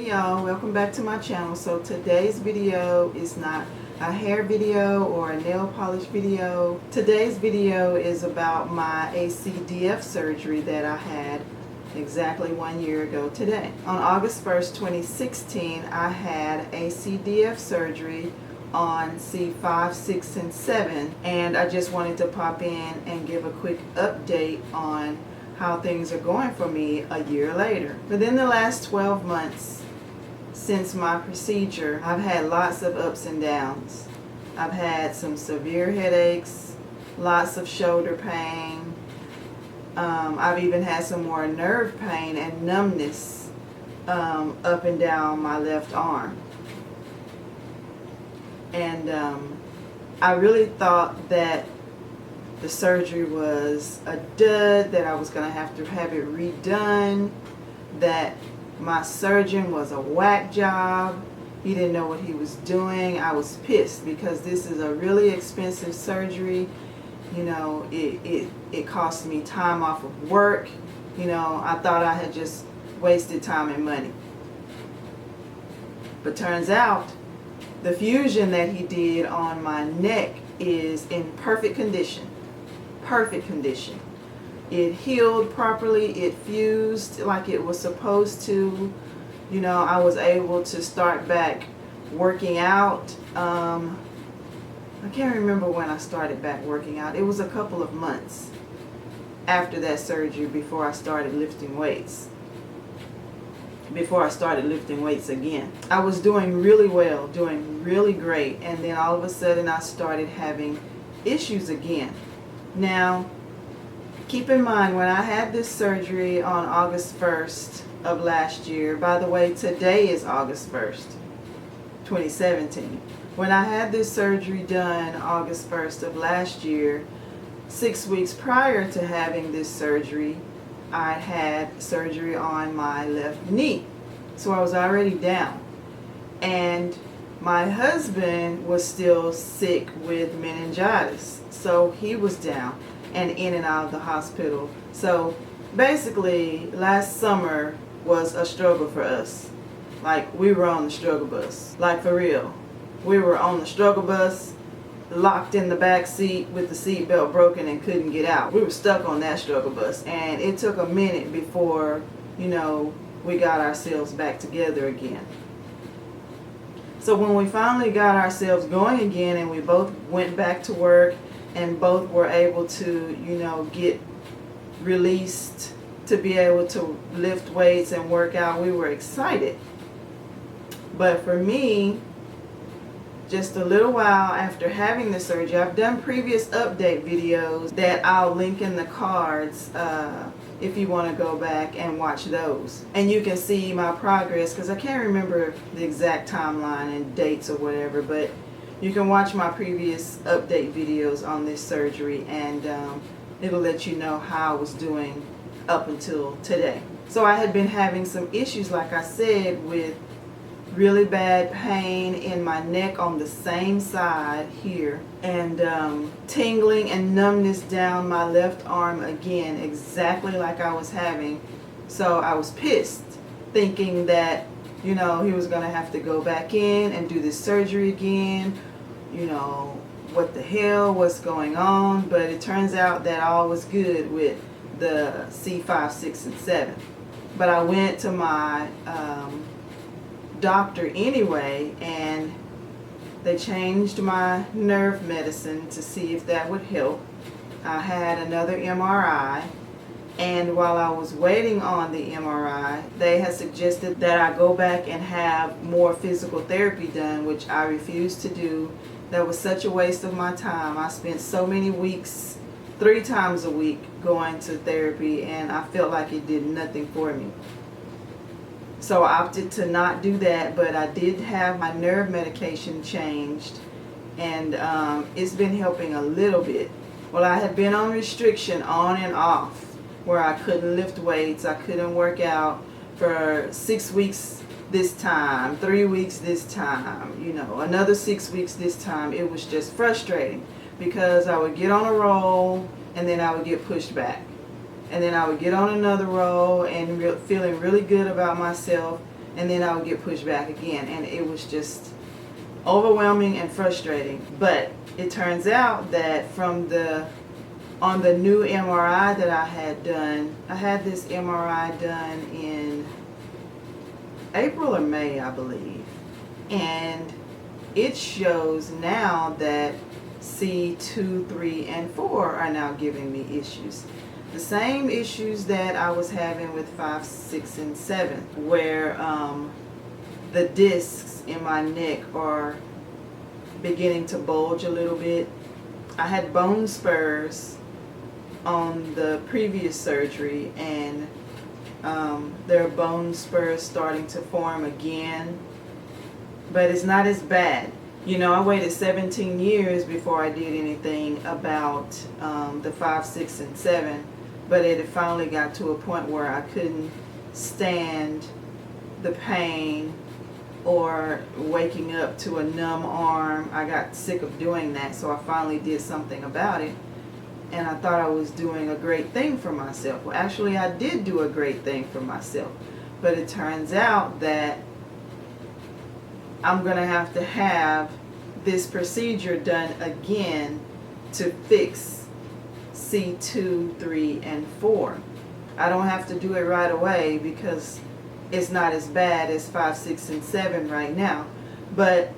Hey y'all, welcome back to my channel. So today's video is not a hair video or a nail polish video. Today's video is about my ACDF surgery that I had exactly 1 year ago today. On August 1st, 2016, I had ACDF surgery on C5, 6, and 7, and I just wanted to pop in and give a quick update on how things are going for me a year later. Within the last 12 months since my procedure, I've had lots of ups and downs. I've had some severe headaches, lots of shoulder pain. I've even had some more nerve pain and numbness up and down my left arm. And I really thought that the surgery was a dud, that I was going to have it redone, that my surgeon was a whack job. He didn't know what he was doing. I was pissed because this is a really expensive surgery. You know, it cost me time off of work. You know, I thought I had just wasted time and money. But turns out the fusion that he did on my neck is in perfect condition. Perfect condition. It healed properly. It fused like it was supposed to. You know, I was able to start back working out. I can't remember when I started back working out. It was a couple of months after that surgery before I started lifting weights. Before I started lifting weights again. I was doing really well, doing really great, and then all of a sudden I started having issues again. Now, keep in mind, when I had this surgery on August 1st of last year, by the way, today is August 1st, 2017. When I had this surgery done August 1st of last year, 6 weeks prior to having this surgery, I had surgery on my left knee. So I was already down. And my husband was still sick with meningitis. So he was down and in and out of the hospital. So basically, last summer was a struggle for us. Like, we were on the struggle bus. Like, for real. We were on the struggle bus, locked in the back seat with the seatbelt broken and couldn't get out. We were stuck on that struggle bus, and it took a minute before, you know, we got ourselves back together again. So when we finally got ourselves going again and we both went back to work and both were able to, you know, get released to be able to lift weights and work out, we were excited. But for me, just a little while after having the surgery, I've done previous update videos that I'll link in the cards if you want to go back and watch those. And you can see my progress, because I can't remember the exact timeline and dates or whatever, but you can watch my previous update videos on this surgery, and it'll let you know how I was doing up until today. So I had been having some issues, like I said, with really bad pain in my neck on the same side here, and tingling and numbness down my left arm again, exactly like I was having. So I was pissed, thinking that, you know, he was going to have to go back in and do this surgery again. You know, what the hell was going on? But it turns out that all was good with the C5, 6, and 7. But I went to my doctor anyway, and they changed my nerve medicine to see if that would help. I had another MRI, and while I was waiting on the MRI, they had suggested that I go back and have more physical therapy done, which I refused to do. That was such a waste of my time. I spent so many weeks, 3 times a week, going to therapy, and I felt like it did nothing for me. So I opted to not do that, but I did have my nerve medication changed, and it's been helping a little bit. Well, I had been on restriction on and off, where I couldn't lift weights, I couldn't work out for 6 weeks this time, 3 weeks this time, you know, another 6 weeks this time. It was just frustrating because I would get on a roll and then I would get pushed back. And then I would get on another roll and feeling really good about myself, and then I would get pushed back again, and it was just overwhelming and frustrating. But it turns out that on the new MRI that I had done, I had this MRI done in April or May, I believe, and it shows now that C2, 3, and 4 are now giving me issues. The same issues that I was having with 5, 6, and 7, where the discs in my neck are beginning to bulge a little bit. I had bone spurs on the previous surgery, and there are bone spurs starting to form again, but it's not as bad. You know, I waited 17 years before I did anything about the 5, 6, and 7, but it had finally got to a point where I couldn't stand the pain or waking up to a numb arm. I got sick of doing that, so I finally did something about it, and I thought I was doing a great thing for myself. Well, actually, I did do a great thing for myself, but it turns out that I'm going to have this procedure done again to fix C2, 3, and 4. I don't have to do it right away because it's not as bad as 5, 6, and 7 right now. But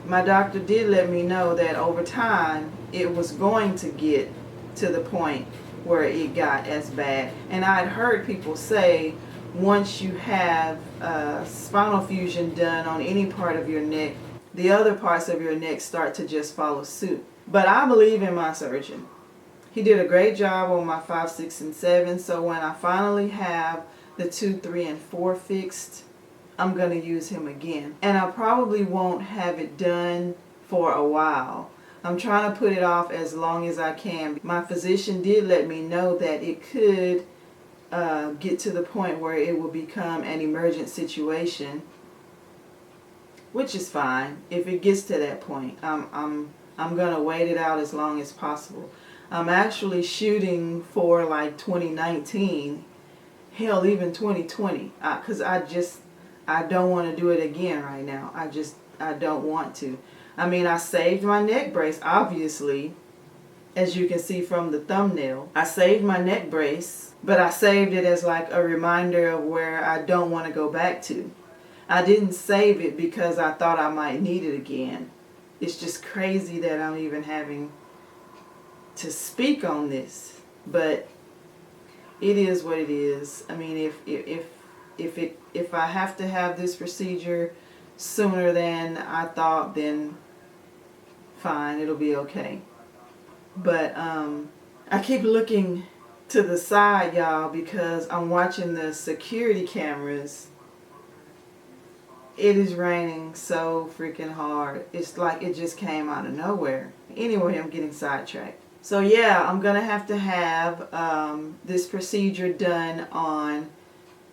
my doctor did let me know that over time it was going to get to the point where it got as bad. And I'd heard people say once you have spinal fusion done on any part of your neck, the other parts of your neck start to just follow suit. But I believe in my surgeon. He did a great job on my 5, 6, and 7. So when I finally have the 2, 3, and 4 fixed, I'm going to use him again. And I probably won't have it done for a while. I'm trying to put it off as long as I can. My physician did let me know that it could get to the point where it will become an emergent situation, which is fine. If it gets to that point, I'm gonna wait it out as long as possible. I'm actually shooting for like 2019, hell, even 2020, because I don't want to do it again right now. I don't want to. I mean, I saved my neck brace, obviously, as you can see from the thumbnail. I saved my neck brace, but I saved it as like a reminder of where I don't want to go back to. I didn't save it because I thought I might need it again. It's just crazy that I'm even having to speak on this, but it is what it is. I mean, if I have to have this procedure sooner than I thought, then fine, it'll be okay. But I keep looking to the side, y'all, because I'm watching the security cameras. It is raining so freaking hard. It's like it just came out of nowhere. Anyway, I'm getting sidetracked. So yeah, I'm going to have this procedure done on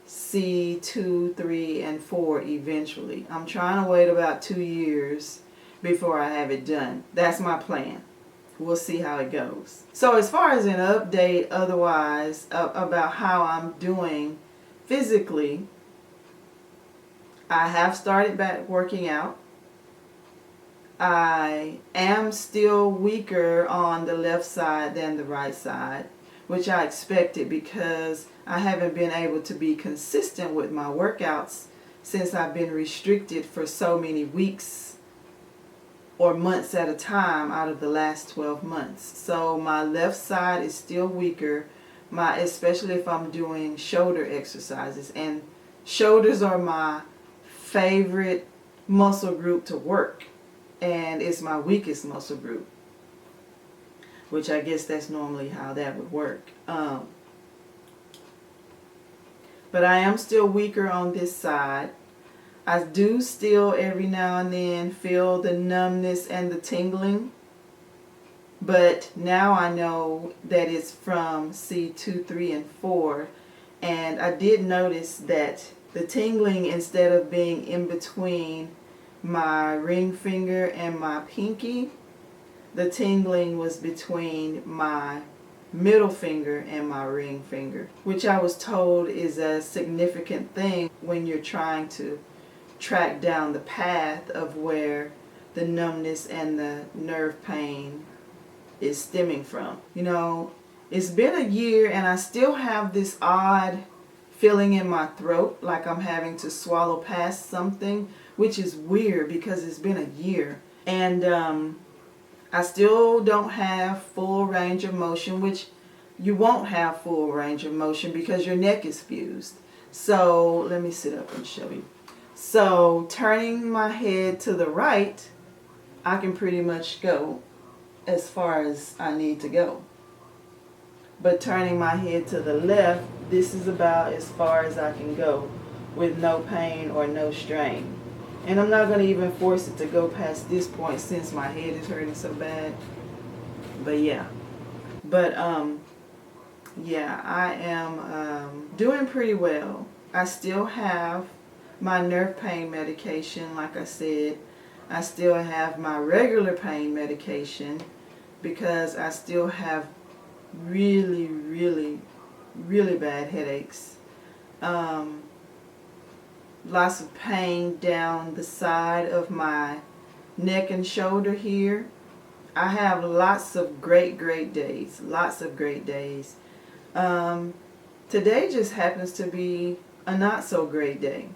C2, 3, and 4 eventually. I'm trying to wait about 2 years before I have it done. That's my plan. We'll see how it goes. So as far as an update otherwise about how I'm doing physically, I have started back working out. I am still weaker on the left side than the right side, which I expected because I haven't been able to be consistent with my workouts since I've been restricted for so many weeks or months at a time out of the last 12 months. So my left side is still weaker, especially if I'm doing shoulder exercises. And shoulders are my favorite muscle group to work, and it's my weakest muscle group, which I guess that's normally how that would work. But I am still weaker on this side. I do still every now and then feel the numbness and the tingling, but now I know that it's from C2, 3, and 4, and I did notice that the tingling, instead of being in between my ring finger and my pinky, the tingling was between my middle finger and my ring finger, which I was told is a significant thing when you're trying to track down the path of where the numbness and the nerve pain is stemming from. You know, it's been a year and I still have this odd feeling in my throat, like I'm having to swallow past something, which is weird because it's been a year. And I still don't have full range of motion, which you won't have full range of motion because your neck is fused. So let me sit up and show you. So turning my head to the right, I can pretty much go as far as I need to go. But turning my head to the left, this is about as far as I can go with no pain or no strain. And I'm not going to even force it to go past this point since my head is hurting so bad. But yeah. But yeah, I am doing pretty well. I still have my nerve pain medication, like I said. I still have my regular pain medication because I still have really, really, really bad headaches. Lots of pain down the side of my neck and shoulder here. I have lots of great days. Lots of great days. Today just happens to be a not so great day.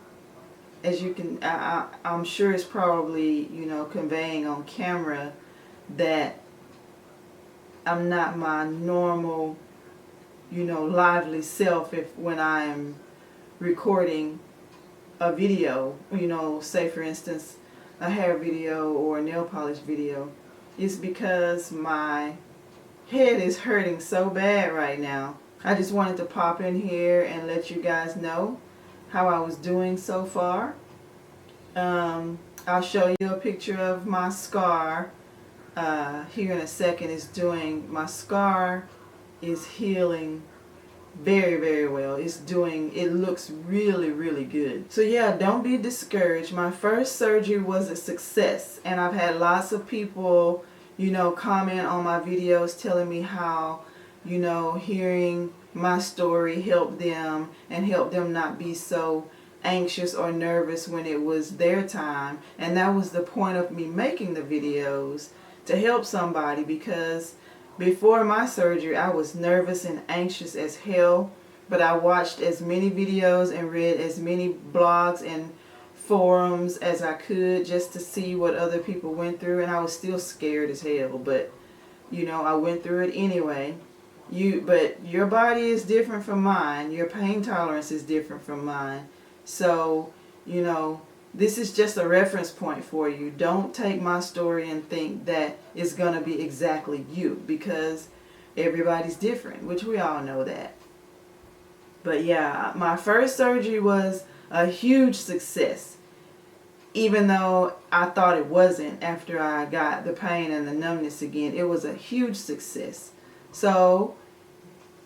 As you can, I'm sure it's probably, you know, conveying on camera that I'm not my normal, you know, lively self when I am recording a video, you know, say for instance a hair video or a nail polish video. It's because my head is hurting so bad right now. I just wanted to pop in here and let you guys know how I was doing so far. I'll show you a picture of my scar here in a second. My scar is healing very, very well. It looks really, really good. So yeah, don't be discouraged. My first surgery was a success, and I've had lots of people, you know, comment on my videos telling me how, you know, hearing my story helped them and helped them not be so anxious or nervous when it was their time. And that was the point of me making the videos, to help somebody, because before my surgery I was nervous and anxious as hell, but I watched as many videos and read as many blogs and forums as I could just to see what other people went through, and I was still scared as hell, but you know, I went through it anyway. But your body is different from mine. Your pain tolerance is different from mine. So, you know, this is just a reference point for you. Don't take my story and think that it's going to be exactly you, because everybody's different, which we all know that. But yeah, my first surgery was a huge success, even though I thought it wasn't after I got the pain and the numbness again. It was a huge success. So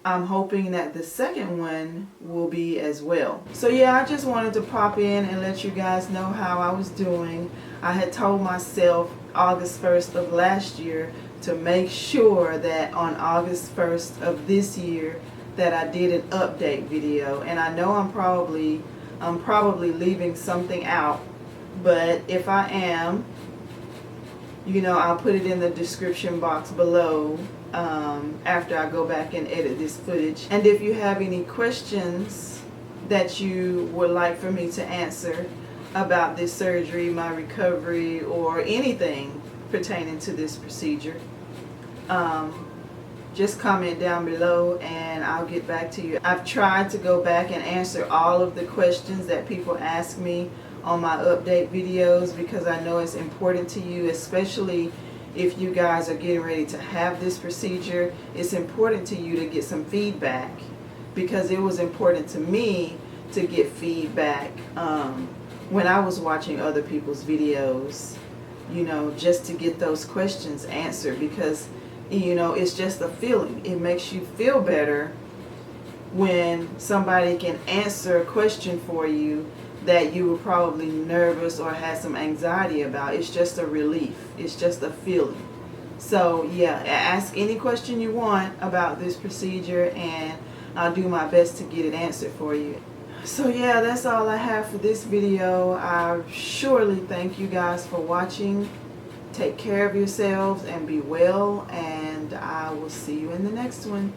I'm hoping that the second one will be as well. So yeah, I just wanted to pop in and let you guys know how I was doing. I had told myself August 1st of last year to make sure that on August 1st of this year that I did an update video. And I know I'm probably leaving something out, but if I am, you know, I'll put it in the description box below after I go back and edit this footage. And if you have any questions that you would like for me to answer about this surgery, my recovery, or anything pertaining to this procedure, just comment down below and I'll get back to you. I've tried to go back and answer all of the questions that people ask me on my update videos, because I know it's important to you, especially if you guys are getting ready to have this procedure. It's important to you to get some feedback, because it was important to me to get feedback when I was watching other people's videos, you know, just to get those questions answered, because, you know, it's just a feeling. It makes you feel better when somebody can answer a question for you that you were probably nervous or had some anxiety about. It's just a relief. It's just a feeling. So yeah, ask any question you want about this procedure and I'll do my best to get it answered for you. So yeah, that's all I have for this video. I surely thank you guys for watching. Take care of yourselves and be well, and I will see you in the next one.